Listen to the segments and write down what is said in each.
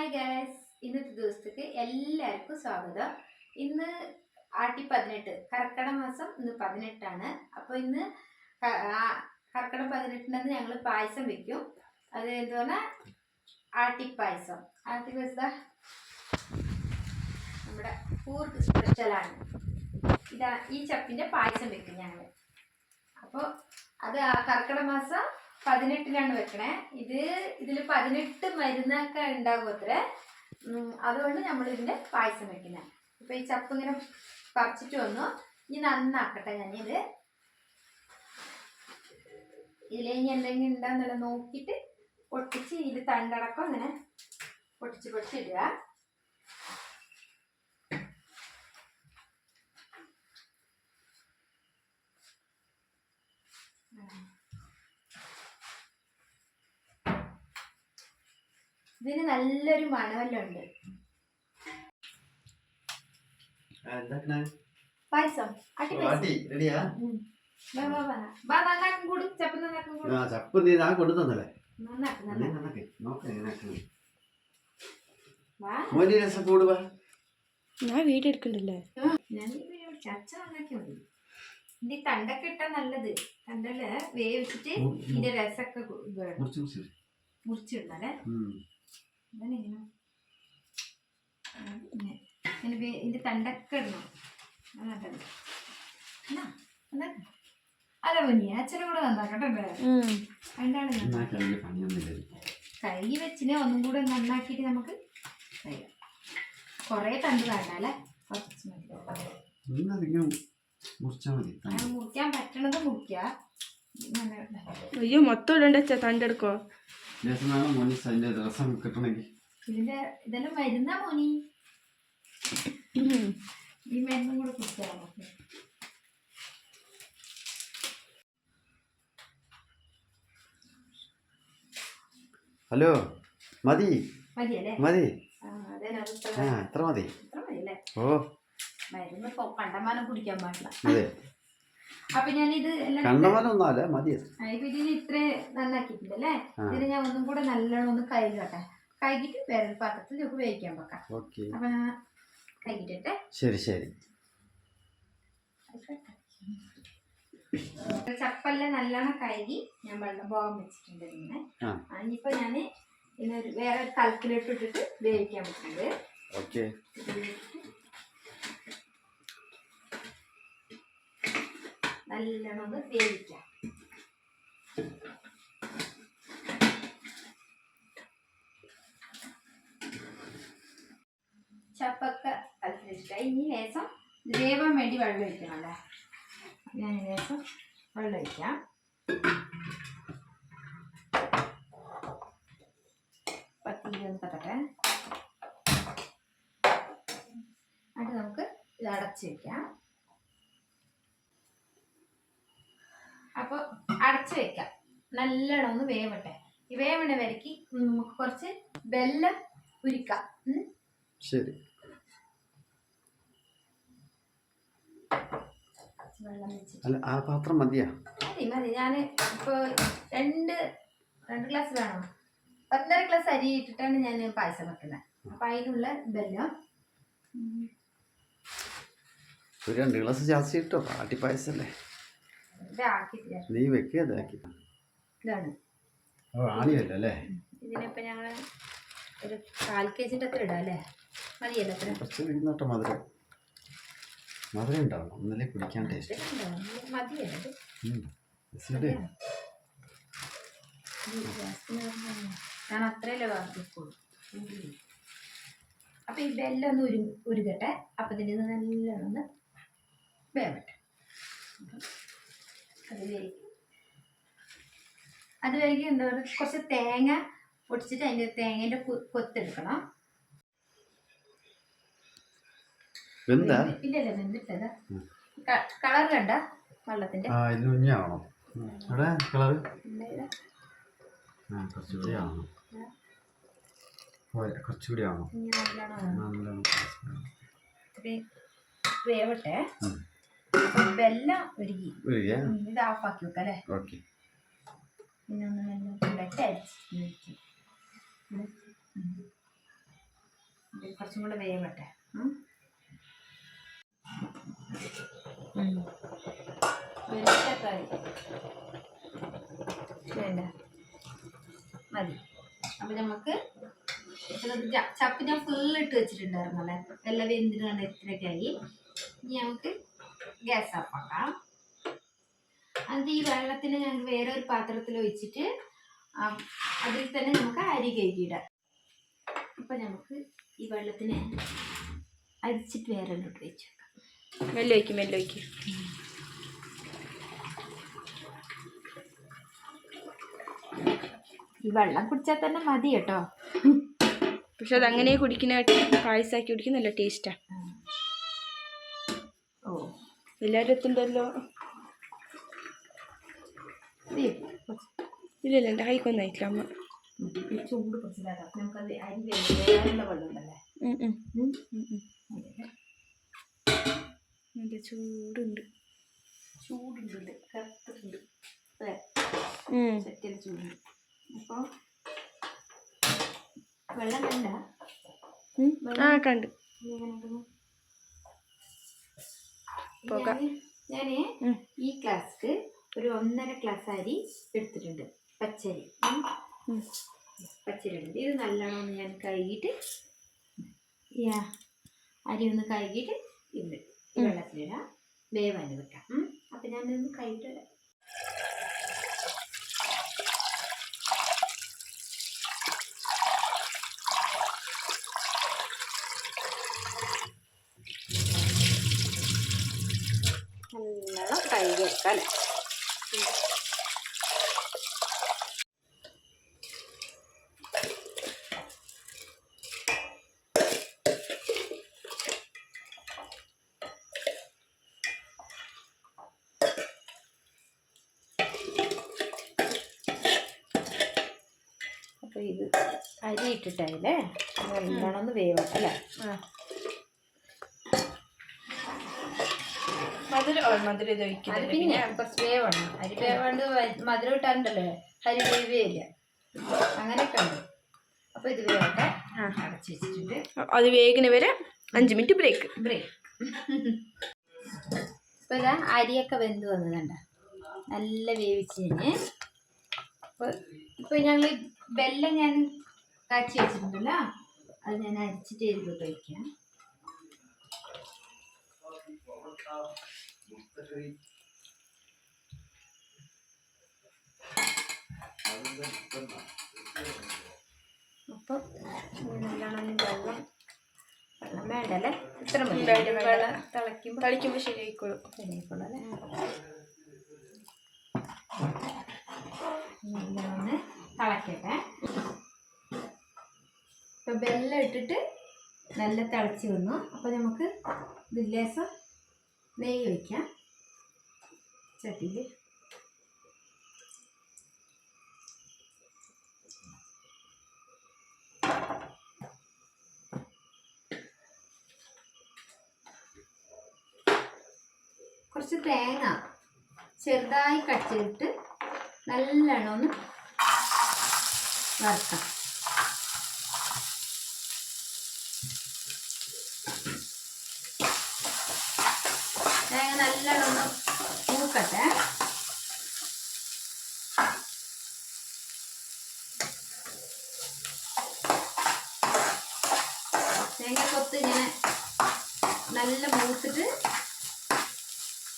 Hi guys, ഇന്നത്തെ ദിവസത്തേക്ക് എല്ലാവർക്കും സ്വാഗതം. ഇന്ന് ആട്ടി 18, കർക്കിടക മാസം ഇന്ന് 18ആണ്. അപ്പോൾ ഇന്ന് കർക്കിടക 18 ഞങ്ങൾ പായസം വെക്കും. അത് എന്ത് പറഞ്ഞാൽ ആട്ടിപ്പായസം. ആട്ടിപ്പായസം നമ്മുടെ കൂർക്ക് സ്പെഷ്യലാണ്. ഇതാ ഈ ചപ്പിൻ്റെ പായസം വെക്കും ഞങ്ങൾ. അപ്പോൾ അത് കർക്കിടക മാസം 18 വെക്കണേ. ഇതിൽ 18 മരുന്നൊക്കെ ഉണ്ടാകും അത്ര. അതുകൊണ്ട് നമ്മൾ ഇതിൻ്റെ പായസം വെക്കുന്നത്. ഇപ്പം ഈ ചപ്പ് ഇങ്ങനെ പറിച്ചിട്ട് വന്നു. ഇനി നന്നാക്കട്ടെ. ഞാനിത് ഇനി എന്തെങ്കിലും ഉണ്ടാകുന്നുള്ള നോക്കിയിട്ട് പൊട്ടിച്ച് ഇത് തണ്ടടക്കം അങ്ങനെ പൊട്ടിച്ചിടുക. ഇതിന് നല്ലൊരു മണമെല്ലാം ഉണ്ട്. പായസം ഞാൻ വീഡിയോ എടുക്കണ്ടല്ലേ. ചച്ച നന്നാക്കി മതി. ഇതിന്റെ തണ്ടൊക്കെ ഇട്ടാ നല്ലത്. തണ്ടല് വേവിച്ചിട്ട് ഇതിന്റെ രസമൊക്കെ മുറിച്ചിടണല്ലേ. ഇതിന്റെ തണ്ടൊക്കെ ഇടണം. അല്ല പനി അച്ഛനും കൂടെ നന്നാക്കട്ടെ. കൈ വെച്ചിനെ ഒന്നും കൂടെ നന്നാക്കിട്ട് നമുക്ക് കൊറേ തണ്ട് വേണ്ടല്ലേ. കുറച്ച് മുറിക്കാൻ പറ്റണത് മുറിക്ക. അയ്യോ മൊത്തം ഇടണ്ട, തണ്ടെടുക്കോ. ഇതിന്റെ ഇതെല്ലാം മരുന്നാ മോനി. ഈ മരുന്നും കൂടെ കുടിക്കാം നമുക്ക്. ഹലോ, മതി മതിയല്ലേ? മതി. എത്ര മതി. ഓ, മരുന്ന് കണ്ടമാനം കുടിക്കാൻ പാടില്ല. അതെ. അപ്പൊ ഞാനിത് കണ്ടമാനൊന്നുമല്ല, മതി. ഇപ്പൊ ഇതിന് ഇത്ര നന്നാക്കിയിട്ടുണ്ടല്ലേ. ഇതിന് ഞാൻ ഒന്നും കൂടെ നല്ലോണം ഒന്ന് കഴുകട്ടെ. കഴുകിട്ട് വേറെ പാത്രത്തിൽ നമുക്ക് വേവിക്കാൻ വെക്കാം. അപ്പൊ ഞാൻ കഴുകിട്ടെ. ശരി ശരി. ചപ്പെല്ലാം നല്ലോണം കഴുകി ഞാൻ വെള്ളം പോകാൻ വെച്ചിട്ടുണ്ട്. ഇനിയിപ്പോ ഞാൻ ഇന്നൊരു വേറെ കലത്തിലിട്ട് ഇട്ടിട്ട് വേവിക്കാൻ വെച്ചിട്ടുണ്ട്. നല്ലോണം ഒന്ന് വേവിക്കാം. ചപ്പൊക്കെ കലത്തിലിട്ടായി. ഇനി ലേസം വേവാൻ വേണ്ടി വെള്ളം ഒഴിക്കണമല്ലേ. ഞാൻ ലേസം വെള്ളം ഒഴിക്കാം. പത്തിരി തട്ടട്ടെ. അത് നമുക്ക് ഇത് അടച്ച് വെക്കാം. അപ്പോൾ അടച്ച് വെക്കാം. നല്ലോണം ഒന്ന് വേവട്ടെ. ഈ വേവണ വരയ്ക്ക് നമുക്ക് കുറച്ച് വെള്ളം ഉരുക്കാം. ശരി. അല്ല, ആ പാത്രം മതിയാ? മതി മതി. ഞാൻ ഇപ്പോൾ രണ്ട് ഗ്ലാസ് വേണം. 1.5 ഗ്ലാസ് അരി ഇട്ടിട്ടാണ് ഞാൻ പായസം വെക്കുന്നത്. അപ്പം അതിനുള്ള വെള്ളം 2 ഗ്ലാസ് ജാസ്തി ഇട്ടോ. ആട്ടിപ്പായസല്ലേ. നീ വെക്കിയതാക്കി. ഇതാണ് ആണിയല്ലേ. ഇതിനിപ്പോ ഞങ്ങള് ഒരു 1/4 kg അത്ര ഇടാം അല്ലേ? മതിയല്ലോ അത്ര. കുറച്ച് ഇരുന്നോട്ടെ. മധുരം ഉണ്ടാവണം, ഒന്നല്ലേ കുടിക്കാൻ ടേസ്റ്റ്. മതിയല്ലോ. ഞാൻ അത്രയല്ലേ വാർത്തിക്കുള്ളൂ. അപ്പൊ ഈ വെല്ലം ഒന്ന് ഉരുകട്ടെ. അപ്പൊ ഇതിന് നല്ലോണം ഒന്ന് വേവട്ടെ. അത് വരെയ്ക്ക് എന്താ പറയുക, കുറച്ച് തേങ്ങ പൊടിച്ചിട്ട് അതിൻ്റെ തേങ്ങേൻ്റെ കൊത്തെടുക്കണം. ഇല്ലല്ല, വെന്തിട്ടത്. കളർ കണ്ട വെള്ളത്തിന്റെ വേവട്ടെ. വെള്ളം ഒരുങ്ങി. ഇത് ഓഫാക്കി വെക്കാം അല്ലേ. പിന്നെ ഒന്ന് വെള്ളം അരിച്ച് കുറച്ചും കൂടെ വേവട്ടെ. വെളിച്ചക്കായി വേണ്ട മതി. അപ്പം നമുക്ക് ചപ്പ് ഞാൻ ഫുള്ള് ഇട്ട് വെച്ചിട്ടുണ്ടായിരുന്നല്ലേ, എല്ലാം വെന്തിനാണ് ഇത്രയൊക്കെ ആയി. ഇനി നമുക്ക് ഗ്യാസ് ഓഫാക്കാം. അത് ഈ വെള്ളത്തിന് ഞങ്ങൾ വേറെ ഒരു പാത്രത്തിൽ ഒഴിച്ചിട്ട് അതിൽ തന്നെ നമുക്ക് അരി കഴുകിയിടാം. അപ്പം നമുക്ക് ഈ വെള്ളത്തിന് അരിച്ചിട്ട് വേറെ ഇട്ട് വെച്ച് വെക്കാം. മെല്ലെ വയ്ക്കും. ഈ വെള്ളം കുടിച്ചാൽ തന്നെ മതി കേട്ടോ. പക്ഷെ അതങ്ങനെ കുടിക്കുന്ന പായസമാക്കി കുടിക്കുന്ന നല്ല ടേസ്റ്റാ. ഓ എല്ലാവരും എത്തുണ്ടല്ലോ. ഇല്ല എൻ്റെ കൈക്കൊന്നായിട്ടില്ല അമ്മ. ചൂട് കുറച്ചില്ലാട്ടോ, നമുക്കത് അരി വേണ്ട വെള്ളം ഉണ്ടല്ലേ. നല്ല ചൂടുണ്ട് കറുത്തിട്ടുണ്ട് സെറ്റിൽ ചൂടുണ്ട്. അപ്പോൾ വെള്ളം കണ്ട കണ്ട് ഞാൻ ഈ ഗ്ലാസ്ക്ക് ഒരു 1.5 ഗ്ലാസ് അരി എടുത്തിട്ടുണ്ട്. പച്ചരി എടുത്തിട്ട് ഇത് നല്ലോണം ഞാൻ കഴുകിയിട്ട് ഈ അരി ഒന്ന് കഴുകിയിട്ട് ഇത് വെള്ളത്തിലിടാം, വേവാൻ വെക്കാം. അപ്പം ഞാനിതൊന്ന് കഴുകിയിട്ട് വരാം. നല്ലോണം കഴുകി വെക്കാം അല്ലേ. അപ്പോൾ ഇത് അരി ഇട്ടിട്ടല്ലേ നല്ലോണം ഒന്ന് വേവട്ടെ അല്ലേ. മധുരം അത് പിന്നെ കുറച്ച് വേവണം. അരി വേവാണ്ട് മധുരം ഇട്ടാണ്ടല്ലേ അരി വേവില്ല, അങ്ങനെയൊക്കെ ഉണ്ട്. അപ്പോൾ ഇത് വേവട്ടെ. അടച്ച് വെച്ചിട്ടുണ്ട്. അത് വേഗന വരെ 5 മിനിറ്റ് ബ്രേക്ക്. ഇപ്പോൾ ഇതാ അരിയൊക്കെ വെന്ത് വന്നതുണ്ട, നല്ല വേവിച്ച് കഴിഞ്ഞ്. ഇപ്പോൾ ഞങ്ങൾ വെല്ലം ഞാൻ കാച്ചി വെച്ചിട്ടുണ്ടല്ലോ, അത് ഞാൻ അരിച്ചിട്ട് എരിവിട്ട് വയ്ക്കാം. അപ്പോൾ നല്ലോണം വെള്ളം വേണ്ടല്ലേ, ഇത്ര മതി. വെള്ളം തിളയ്ക്കുമ്പോൾ ശരിയായിക്കോളൂ അല്ലേ. ഒന്ന് തിളക്കട്ടെ. ഇപ്പം വെള്ളം ഇട്ടിട്ട് നല്ല തിളച്ച് വന്നു. അപ്പോൾ നമുക്ക് ലേശം നെയ്യ് ഒഴിക്കാം ചട്ടിയിൽ. കുറച്ച് തേങ്ങ ചെറുതായി കട്ട് ചെയ്തിട്ട് നല്ലോണം ഒന്ന് വറുക്കാം. തേങ്ങ നല്ലോണം ഒന്ന് മൂക്കട്ടെ. തേങ്ങ കൊത്ത് ഇങ്ങനെ നല്ല മൂത്തിട്ട്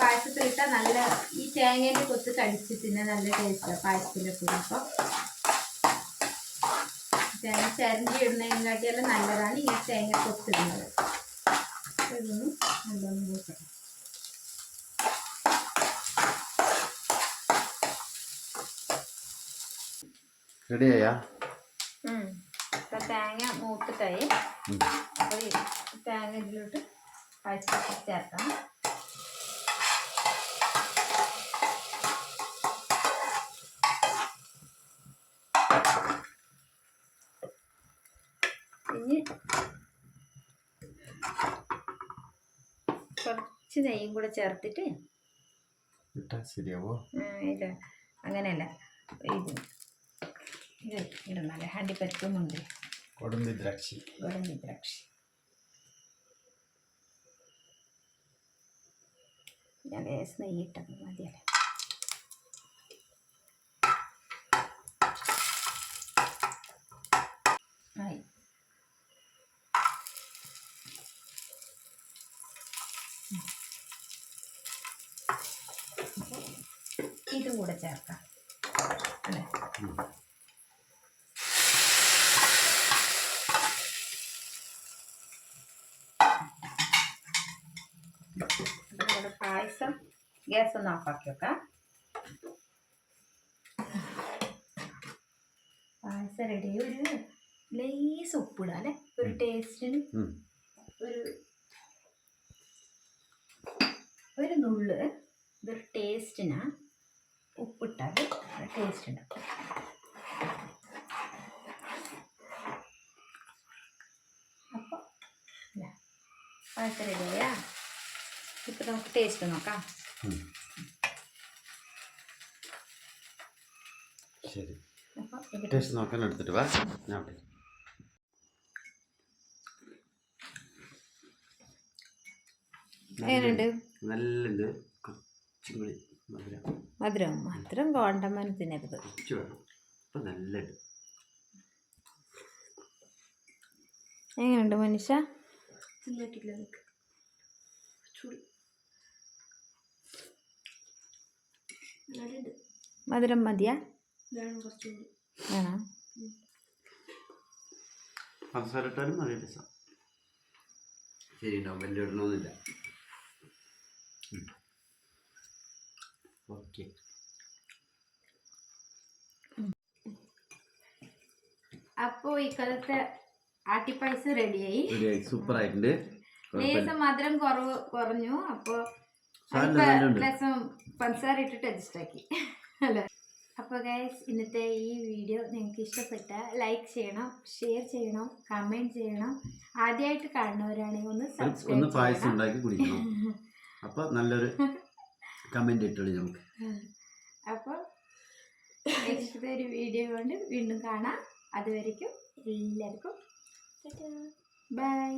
പായസത്തിലിട്ടാൽ നല്ല ഈ തേങ്ങേൻ്റെ കൊത്ത് കടിച്ചിട്ട് തന്നെ നല്ല ടേസ്റ്റാണ് പായസത്തിലൊക്കെ ഇടുമ്പോൾ. തേങ്ങ ചരണ്ടി ഇടുന്നതിനെക്കാട്ടിയെല്ലാം നല്ലതാണ് ഈ തേങ്ങ കൊത്തിടുന്നത്. ഇതൊന്നും നല്ലോണം മൂക്കട്ടെ. റെഡിയായാ? ഇപ്പം തേങ്ങ മൂത്തിട്ടായി. അപ്പോൾ ഈ തേങ്ങ ഇതിലോട്ട് പായസത്തിൽ ചേർക്കാം. ഇനി കുറച്ച് നെയ്യും കൂടെ ചേർത്തിട്ട് ശരിയാവോ? ഇല്ല അങ്ങനെയല്ല, ഇത് ഇടണല്ലേ, അണ്ടിപ്പരിപ്പ് മുന്തിരി, ഗോതമ്പ് ദ്രാക്ഷി. ഞാൻ ലേശം നെയ്യിട്ടത് മതിയല്ലേ. ആയി. ഇതും കൂടെ ചേർക്കാം അല്ലേ. നമ്മുടെ പായസം ഗ്യാസ് ഒന്ന് ഓഫാക്കി വെക്കാം. പായസം റെഡി. ഒരു ലേസ് ഉപ്പിടാം അല്ലേ, ഒരു ടേസ്റ്റിന്. ഒരു നുള്ള് ഇതൊരു ടേസ്റ്റിനാ ഉപ്പിട്ടാൽ ടേസ്റ്റ് ഉണ്ടാവും. അപ്പോൾ പായസം റെഡിയാ. ഇപ്പം നമുക്ക് ടേസ്റ്റ് നോക്കാം. ശരി, അപ്പോൾ ടേസ്റ്റ് നോക്കാൻ എടുത്തിട്ട് വാ. ഞാൻ എങ്ങനെയുണ്ട്? നല്ലുണ്ട്. കുറച്ചും കൂടി മധുരം മധുരം കോണ്ടമാനം തിന്നരുത്. കുറച്ച് വേണം. അപ്പം നല്ലുണ്ട്. എങ്ങനെയുണ്ട് മനുഷ്യ? മധുരം മതിയാ? വേണോ? പഞ്ചസാര ഇട്ടാലും നല്ല രസം. ശരി ഉണ്ടാവും, വലിയ ഇടണമെന്നില്ല. ഓക്കെ. അപ്പോൾ ഈ കാലത്തെ ആട്ടിപ്പായസം റെഡിയായി. സൂപ്പർ ആയിട്ടുണ്ട്. ലേശം മധുരം കുറഞ്ഞു. അപ്പോൾ രസം പഞ്ചസാര ഇട്ടിട്ട് അഡ്ജസ്റ്റ് ആക്കി അല്ലേ. അപ്പോൾ ഗൈസ്, ഇന്നത്തെ ഈ വീഡിയോ നിങ്ങൾക്ക് ഇഷ്ടപ്പെട്ട ലൈക്ക് ചെയ്യണം, ഷെയർ ചെയ്യണം, കമൻറ്റ് ചെയ്യണം. ആദ്യമായിട്ട് കാണുന്നവരാണെങ്കിൽ ഒന്ന് സബ്സ്ക്രൈബ് പായസം ഉണ്ടാക്കി കുടിക്കണം. അപ്പോൾ നല്ലൊരു കമൻറ്റ് ഇട്ടോളൂ നമുക്ക്. അപ്പോൾ നെക്സ്റ്റ് ഒരു വീഡിയോ കൊണ്ട് വീണ്ടും കാണാം. അതുവരയ്ക്കും എല്ലാവർക്കും ബൈ.